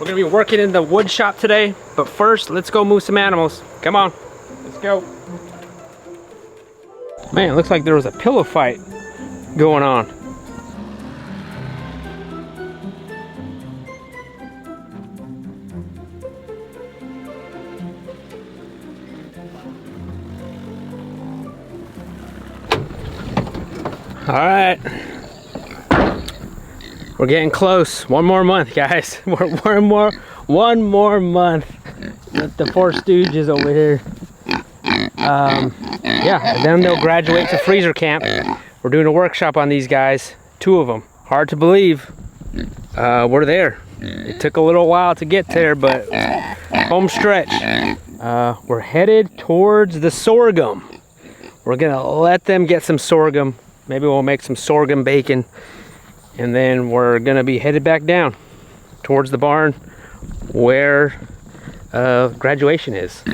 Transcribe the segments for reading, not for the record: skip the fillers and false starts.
We're gonna be working in the wood shop today, but first, let's go move some animals. Come on, let's go. Man, it looks like there was a pillow fight going on. All right, we're getting close. One more month, guys. One more month with the four stooges over here. Yeah, and then they'll graduate to freezer camp. We're doing a workshop on these guys, 2 of them. Hard to believe we're there. It took a little while to get there, but home stretch. We're headed towards the sorghum. We're gonna let them get some sorghum. Maybe we'll make some sorghum bacon, and then we're gonna be headed back down towards the barn where graduation is. We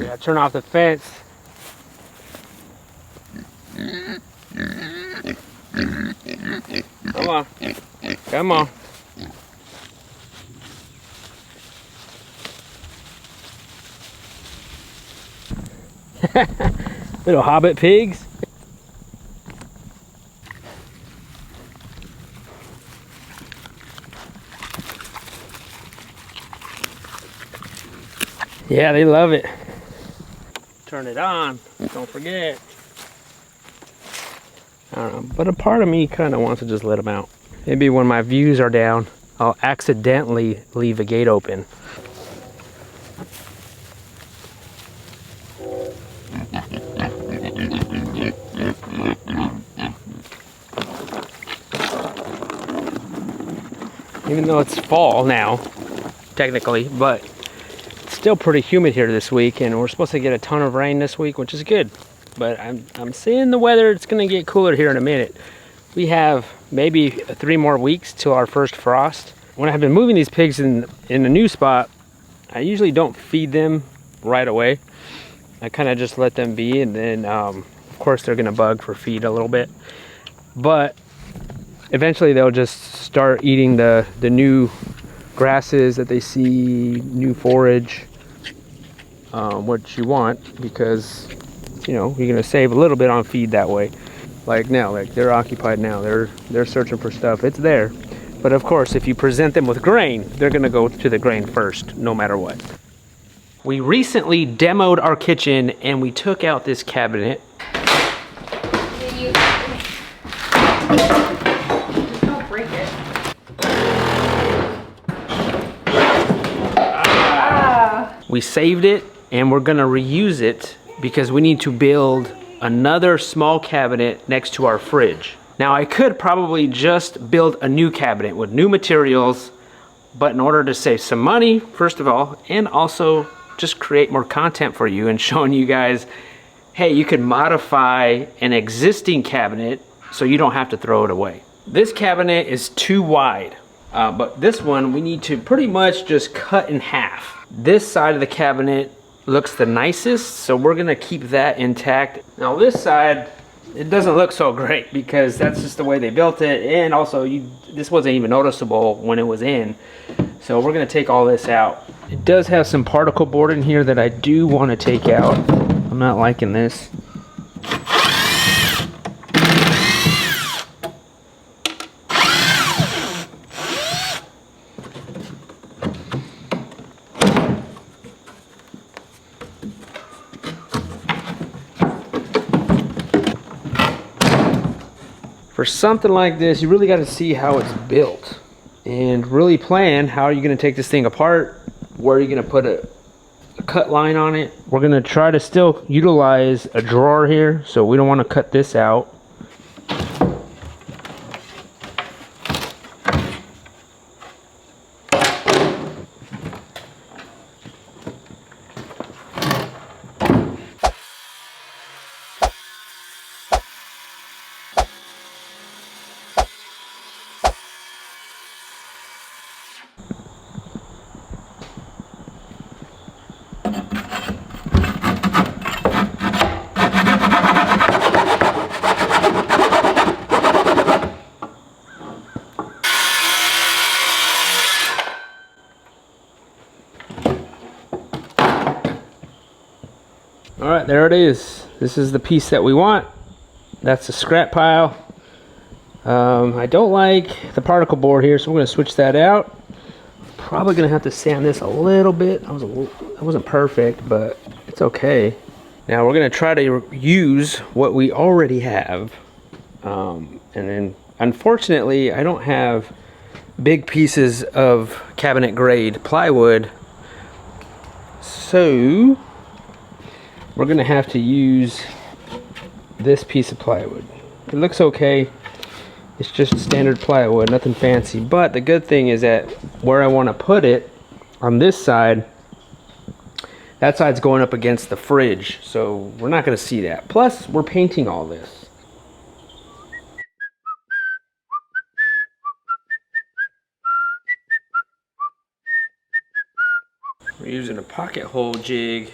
gotta turn off the fence. Come on, come on. Little hobbit pigs. Yeah, they love it. Turn it on, don't forget. I don't know, but a part of me kind of wants to just let them out. Maybe when my views are down, I'll accidentally leave a gate open. Even though it's fall now, technically, but it's still pretty humid here this week, and we're supposed to get a ton of rain this week, which is good. But I'm seeing the weather, it's gonna get cooler here in a minute. We have maybe 3 more weeks till our first frost. When I've been moving these pigs in a new spot, I usually don't feed them right away. I kind of just let them be, and then of course they're gonna bug for feed a little bit. But eventually they'll just start eating the new grasses that they see, new forage, what you want, because you know you're gonna save a little bit on feed that way. Like now, like they're occupied now, they're searching for stuff. It's there, but of course if you present them with grain, they're gonna go to the grain first, no matter what. We recently demoed our kitchen and we took out this cabinet. We saved it and we're gonna reuse it because we need to build another small cabinet next to our fridge. Now I could probably just build a new cabinet with new materials, but in order to save some money, first of all, and also just create more content for you and showing you guys, hey, you can modify an existing cabinet so you don't have to throw it away. This cabinet is too wide, but this one we need to pretty much just cut in half. This side of the cabinet looks the nicest, so we're gonna keep that intact. Now this side, it doesn't look so great because that's just the way they built it, and also this wasn't even noticeable when it was in. So we're gonna take all this out. It does have some particle board in here that I do want to take out. I'm not liking this. For something like this, you really got to see how it's built and really plan how you're going to take this thing apart, where you're going to put a cut line on it. We're going to try to still utilize a drawer here, so we don't want to cut this out. right, there it is. This is the piece that we want. That's the scrap pile. I don't like the particle board here, so we're going to switch that out. Probably going to have to sand this a little bit. That wasn't perfect, but it's okay. Now we're going to try to use what we already have. And then, unfortunately, I don't have big pieces of cabinet grade plywood. So we're going to have to use this piece of plywood. It looks okay. It's just standard plywood, nothing fancy. But the good thing is that where I want to put it, on this side, that side's going up against the fridge, so we're not going to see that. Plus, we're painting all this. We're using a pocket hole jig.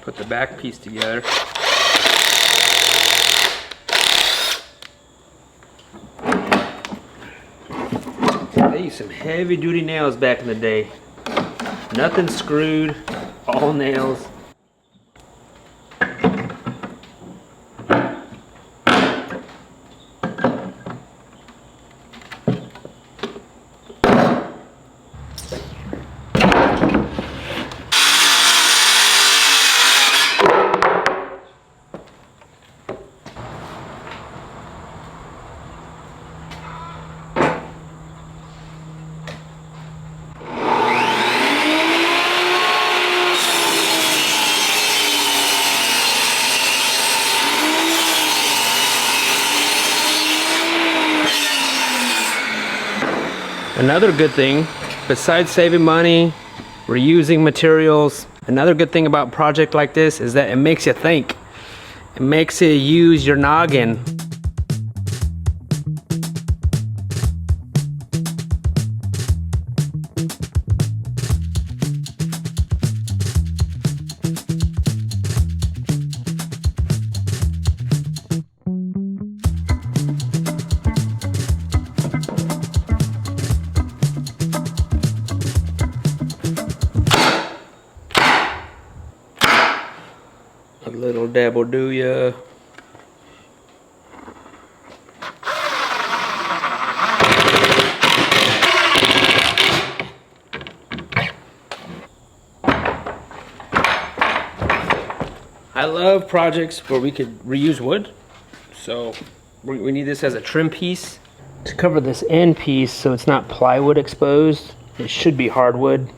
Put the back piece together. They used some heavy duty nails back in the day. Nothing screwed, all nails. Another good thing, besides saving money, reusing materials, another good thing about a project like this is that it makes you think. It makes you use your noggin. A little dab will do ya. I love projects where we could reuse wood, so we need this as a trim piece. To cover this end piece so it's not plywood exposed, it should be hardwood.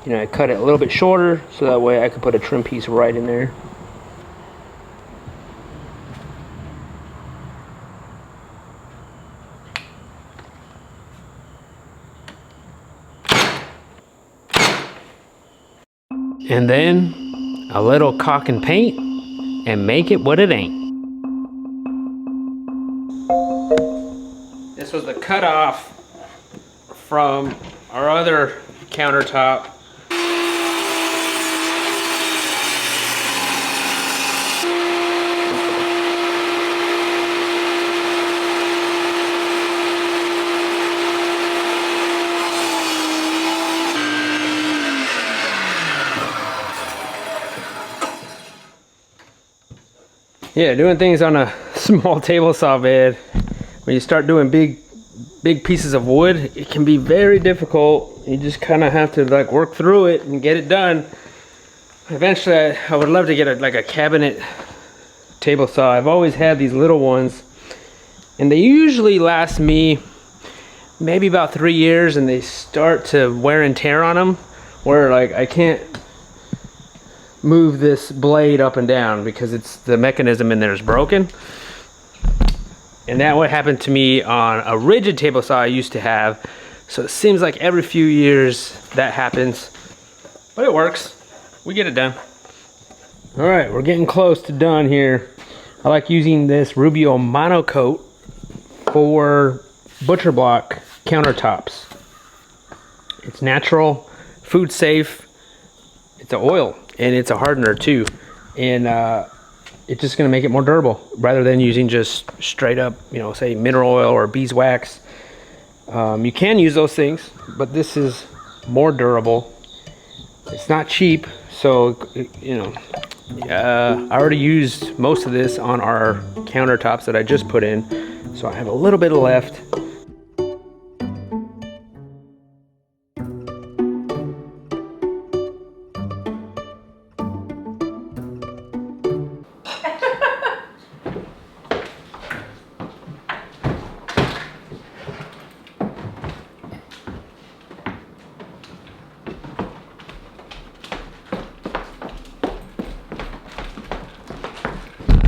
You know, I cut it a little bit shorter so that way I could put a trim piece right in there. And then a little caulk and paint and make it what it ain't. This was the cutoff from our other countertop. Yeah, doing things on a small table saw bed, when you start doing big pieces of wood, it can be very difficult. You just kind of have to like work through it and get it done. Eventually, I would love to get like a cabinet table saw. I've always had these little ones, and they usually last me maybe about 3 years, and they start to wear and tear on them, where like I can't move this blade up and down because it's the mechanism in there is broken. And that what happened to me on a rigid table saw I used to have. So it seems like every few years that happens, but it works. We get it done. All right, we're getting close to done here. I like using this Rubio monocoat for butcher block countertops. It's natural, food safe. It's an oil and it's a hardener too, and it's just going to make it more durable rather than using just straight up, you know, say mineral oil or beeswax. You can use those things, but this is more durable. It's not cheap, So, you know, I already used most of this on our countertops that I just put in. So I have a little bit left.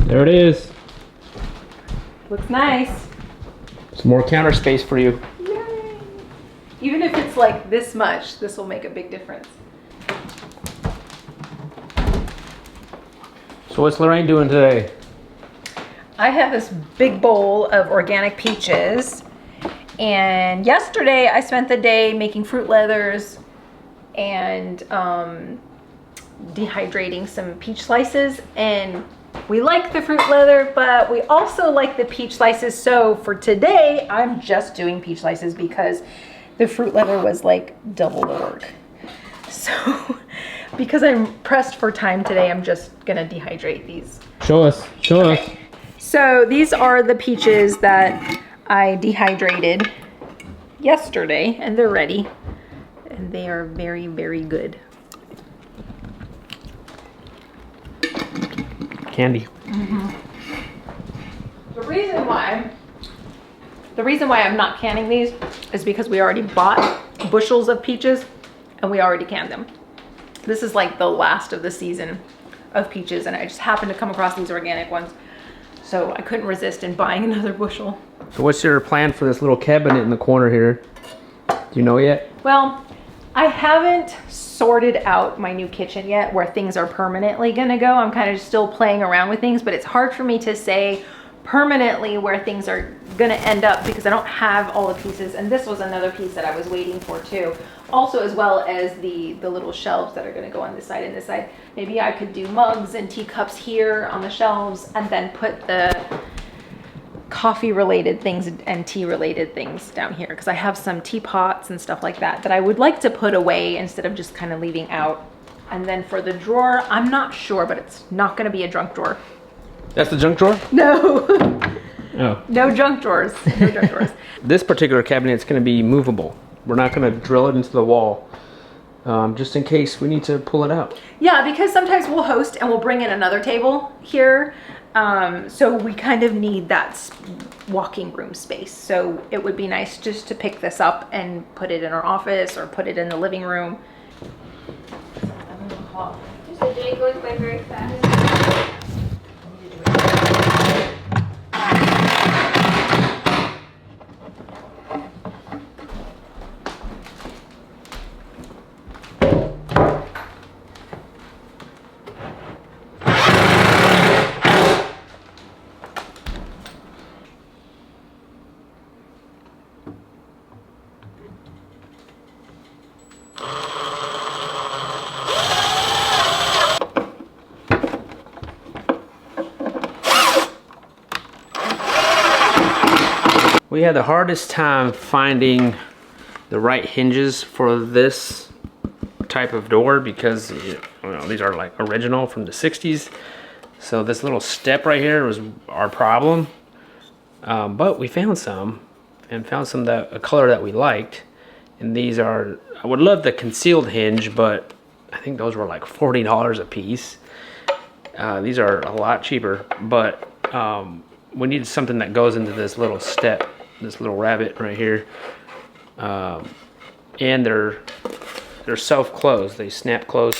There it is. Looks nice. Some more counter space for you. Yay. Even if it's like this much, this will make a big difference. So what's Lorraine doing today? I have this big bowl of organic peaches. And yesterday I spent the day making fruit leathers and dehydrating some peach slices. And we like the fruit leather, but we also like the peach slices. So for today, I'm just doing peach slices because the fruit leather was like double the work. So because I'm pressed for time today, I'm just gonna dehydrate these. Show us, show us. So these are the peaches that I dehydrated yesterday, and they're ready. And they are very, very good. Candy. Mm-hmm. The reason why I'm not canning these is because we already bought bushels of peaches and we already canned them. This is like the last of the season of peaches, and I just happened to come across these organic ones. So I couldn't resist in buying another bushel. So what's your plan for this little cabinet in the corner here? Do you know yet? Well, I haven't sorted out my new kitchen yet where things are permanently gonna go. I'm kind of still playing around with things, but it's hard for me to say permanently where things are gonna end up because I don't have all the pieces. And this was another piece that I was waiting for too. Also, as well as the little shelves that are gonna go on this side and this side. Maybe I could do mugs and teacups here on the shelves and then put the coffee related things and tea related things down here, because I have some teapots and stuff like that that I would like to put away instead of just kind of leaving out. And then for the drawer, I'm not sure, but it's not going to be a junk drawer. That's the junk drawer? No. Oh. No junk drawers. No junk drawers. This particular cabinet is going to be movable. We're not going to drill it into the wall, just in case we need to pull it out. Yeah, because sometimes we'll host and we'll bring in another table here. So we kind of need that walking room space. So it would be nice just to pick this up and put it in our office or put it in the living room. Is the day going by very fast? We had the hardest time finding the right hinges for this type of door because these are like original from the 60s. So this little step right here was our problem. But we found some, and found some that a color that we liked. And these are, I would love the concealed hinge, but I think those were like $40 a piece. These are a lot cheaper, but we need something that goes into this little step, this little rabbit right here. And they're self-closed, they snap closed.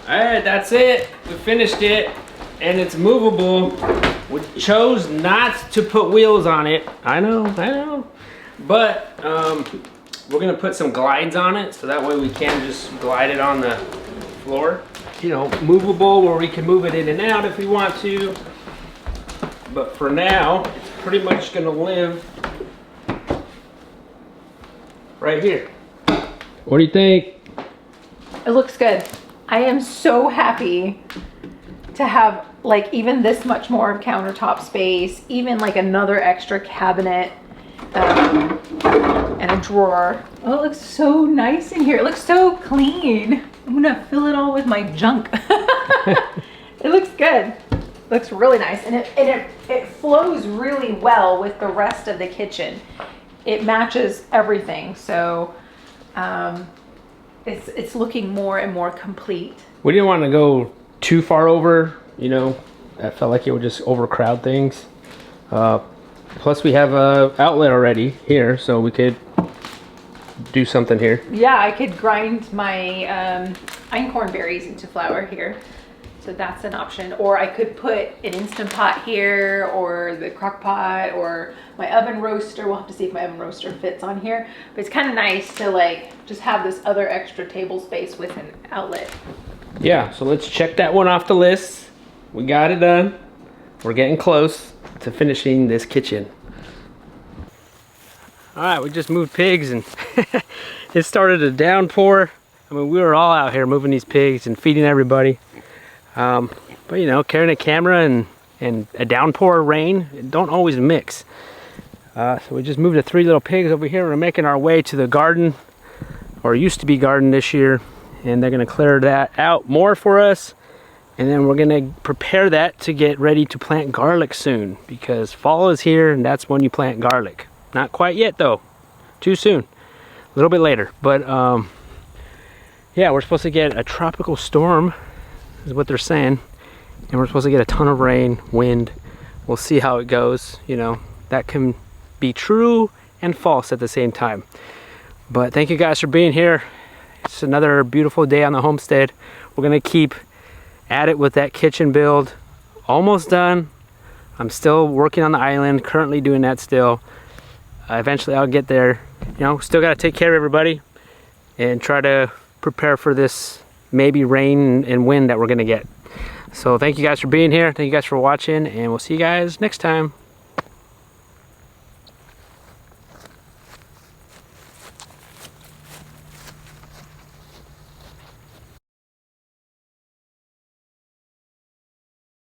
Alright, that's it. We finished it, and it's movable. We chose not to put wheels on it. I know. But we're gonna put some glides on it, so that way we can just glide it on the floor. You know, movable where we can move it in and out if we want to. But for now, it's pretty much gonna live right here. What do you think? It looks good. I am so happy to have like even this much more countertop space, even like another extra cabinet and a drawer. Oh, it looks so nice in here. It looks so clean. I'm gonna fill it all with my junk. It looks good. Looks really nice, and it flows really well with the rest of the kitchen. It matches everything, so it's looking more and more complete. We didn't want to go too far over, you know. I felt like it would just overcrowd things. Plus we have a outlet already here, so we could do something here. Yeah, I could grind my einkorn berries into flour here. So that's an option. Or I could put an Instant Pot here, or the crock pot, or my oven roaster. We'll have to see if my oven roaster fits on here. But it's kind of nice to like just have this other extra table space with an outlet. Yeah, so let's check that one off the list. We got it done. We're getting close to finishing this kitchen. All right, we just moved pigs and it started a downpour. I mean, we were all out here moving these pigs and feeding everybody. But you know, carrying a camera and a downpour of rain, it don't always mix. So we just moved the 3 little pigs over here. We're making our way to the garden, or used to be garden this year, and they're gonna clear that out more for us. And then we're gonna prepare that to get ready to plant garlic soon, because fall is here and that's when you plant garlic. Not quite yet though, too soon, a little bit later. But yeah, we're supposed to get a tropical storm, is what they're saying, and we're supposed to get a ton of rain, wind. We'll see how it goes. You know, that can be true and false at the same time. But thank you guys for being here. It's another beautiful day on the homestead. We're gonna keep at it with that kitchen build. Almost done. I'm still working on the island, currently doing that still. Eventually I'll get there. You know, still gotta take care of everybody and try to prepare for this maybe rain and wind that we're gonna get. So thank you guys for being here. Thank you guys for watching, and we'll see you guys next time.